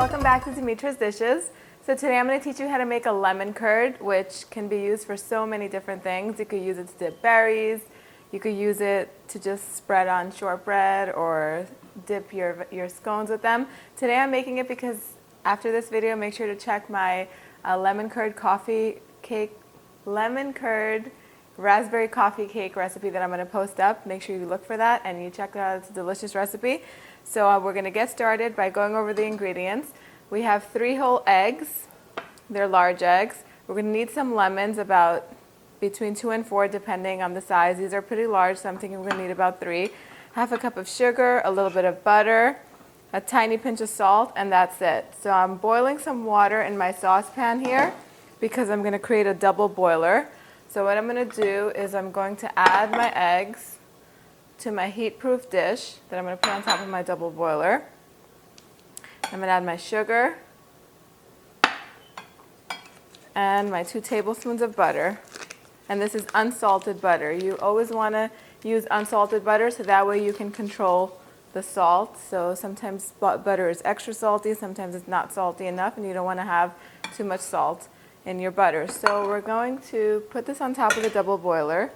welcome back to Dimitra's Dishes. So today I'm going to teach you how to make a lemon curd, which can be used for so many different things. You could use it to dip berries, you could use it to just spread on shortbread or dip your scones with them. Today I'm making it because after this video, make sure to check my lemon curd raspberry coffee cake recipe that I'm going to post up. Make sure you look for that and you check it out. It's a delicious recipe. So we're going to get started by going over the ingredients. We have 3 whole eggs. They're large eggs. We're going to need some lemons, about between 2 and 4 depending on the size. These are pretty large, so I'm thinking we're going to need about 3. Half a cup of sugar, a little bit of butter, a tiny pinch of salt, and that's it. So I'm boiling some water in my saucepan here because I'm going to create a double boiler. So what I'm going to do is I'm going to add my eggs to my heat-proof dish that I'm going to put on top of my double boiler. I'm going to add my sugar and my 2 tablespoons of butter. And this is unsalted butter. You always want to use unsalted butter so that way you can control the salt. So sometimes butter is extra salty, sometimes it's not salty enough, and you don't want to have too much salt in your butter. So we're going to put this on top of the double boiler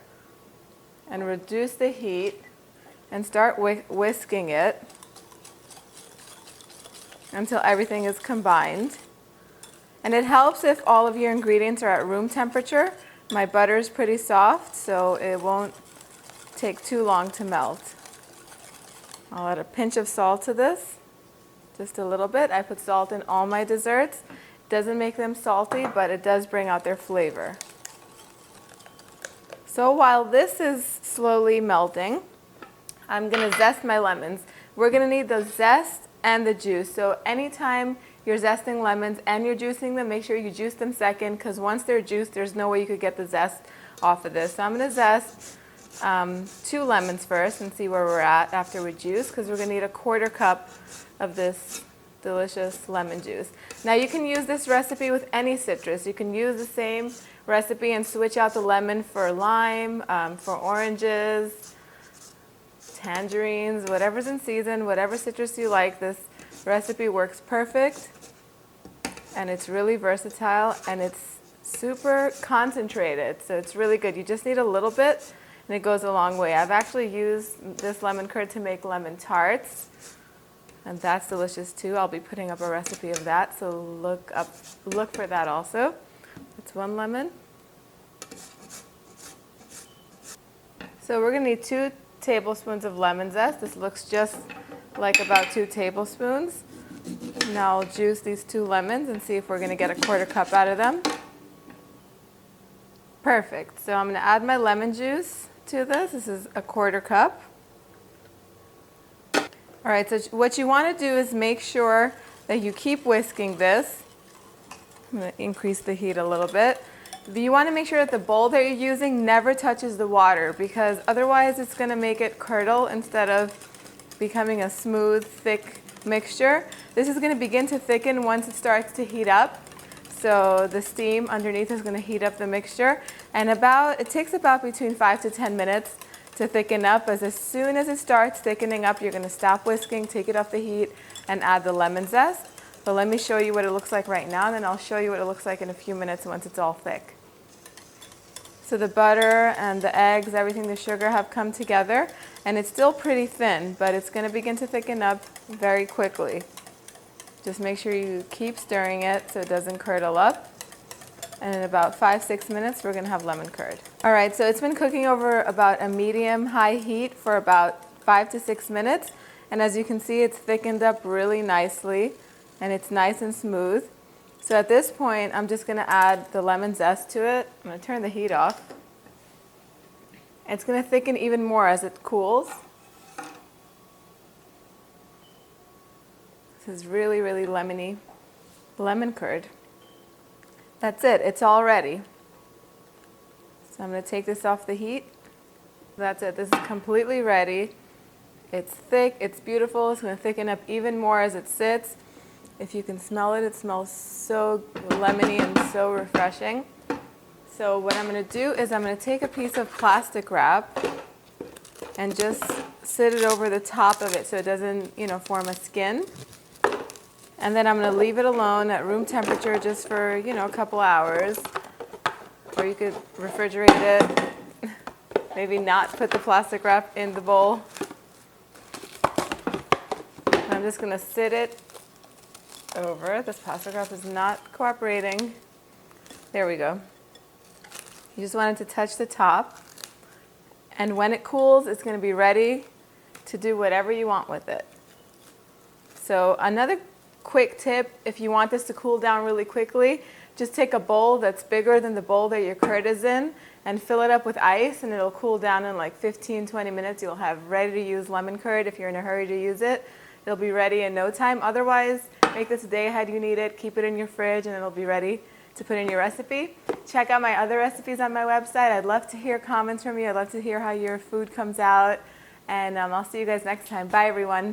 and reduce the heat and start whisking it until everything is combined. And it helps if all of your ingredients are at room temperature. My butter is pretty soft, so it won't take too long to melt. I'll add a pinch of salt to this, just a little bit. I put salt in all my desserts. Doesn't make them salty, but it does bring out their flavor. So while this is slowly melting, I'm going to zest my lemons. We're going to need the zest and the juice. So anytime you're zesting lemons and you're juicing them, make sure you juice them second, because once they're juiced, there's no way you could get the zest off of this. So I'm going to zest 2 lemons first and see where we're at after we juice, because we're going to need a 1/4 cup of this delicious lemon juice. Now you can use this recipe with any citrus. You can use the same recipe and switch out the lemon for lime, for oranges, tangerines, whatever's in season, whatever citrus you like. This recipe works perfect, and it's really versatile, and it's super concentrated, so it's really good. You just need a little bit and it goes a long way. I've actually used this lemon curd to make lemon tarts, and that's delicious too. I'll be putting up a recipe of that, so look for that also. It's 1 lemon. So we're going to need 2 tablespoons of lemon zest. This looks just like about 2 tablespoons. Now I'll juice these 2 lemons and see if we're going to get a 1/4 cup out of them. Perfect. So I'm going to add my lemon juice to this. This is a 1/4 cup. All right, so what you want to do is make sure that you keep whisking this. I'm going to increase the heat a little bit. But you want to make sure that the bowl that you're using never touches the water, because otherwise it's going to make it curdle instead of becoming a smooth, thick mixture. This is going to begin to thicken once it starts to heat up. So the steam underneath is going to heat up the mixture, and it takes about between 5 to 10 minutes to thicken up. As soon as it starts thickening up, you're going to stop whisking, take it off the heat, and add the lemon zest. But let me show you what it looks like right now, and then I'll show you what it looks like in a few minutes once it's all thick. So the butter and the eggs, everything, the sugar have come together, and it's still pretty thin, but it's going to begin to thicken up very quickly. Just make sure you keep stirring it so it doesn't curdle up. And in about 5-6 minutes, we're going to have lemon curd. All right, so it's been cooking over about a medium-high heat for about 5 to 6 minutes. And as you can see, it's thickened up really nicely, and it's nice and smooth. So at this point, I'm just going to add the lemon zest to it. I'm going to turn the heat off. It's going to thicken even more as it cools. This is really, really lemony lemon curd. That's it. It's all ready. So I'm going to take this off the heat. That's it. This is completely ready. It's thick. It's beautiful. It's going to thicken up even more as it sits. If you can smell it, it smells so lemony and so refreshing. So what I'm going to do is I'm going to take a piece of plastic wrap and just sit it over the top of it so it doesn't, form a skin. And then I'm going to leave it alone at room temperature just for, a couple hours. Or you could refrigerate it. Maybe not put the plastic wrap in the bowl. I'm just going to sit it over. This plastic wrap is not cooperating. There we go. You just want it to touch the top. And when it cools, it's going to be ready to do whatever you want with it. So another quick tip, if you want this to cool down really quickly, just take a bowl that's bigger than the bowl that your curd is in and fill it up with ice, and it'll cool down in like 15-20 minutes. You'll have ready to use lemon curd if you're in a hurry to use it. It'll be ready in no time. Otherwise, make this a day ahead you need it, keep it in your fridge, and it'll be ready to put in your recipe. Check out my other recipes on my website. I'd love to hear comments from you. I'd love to hear how your food comes out. And I'll see you guys next time. Bye, everyone.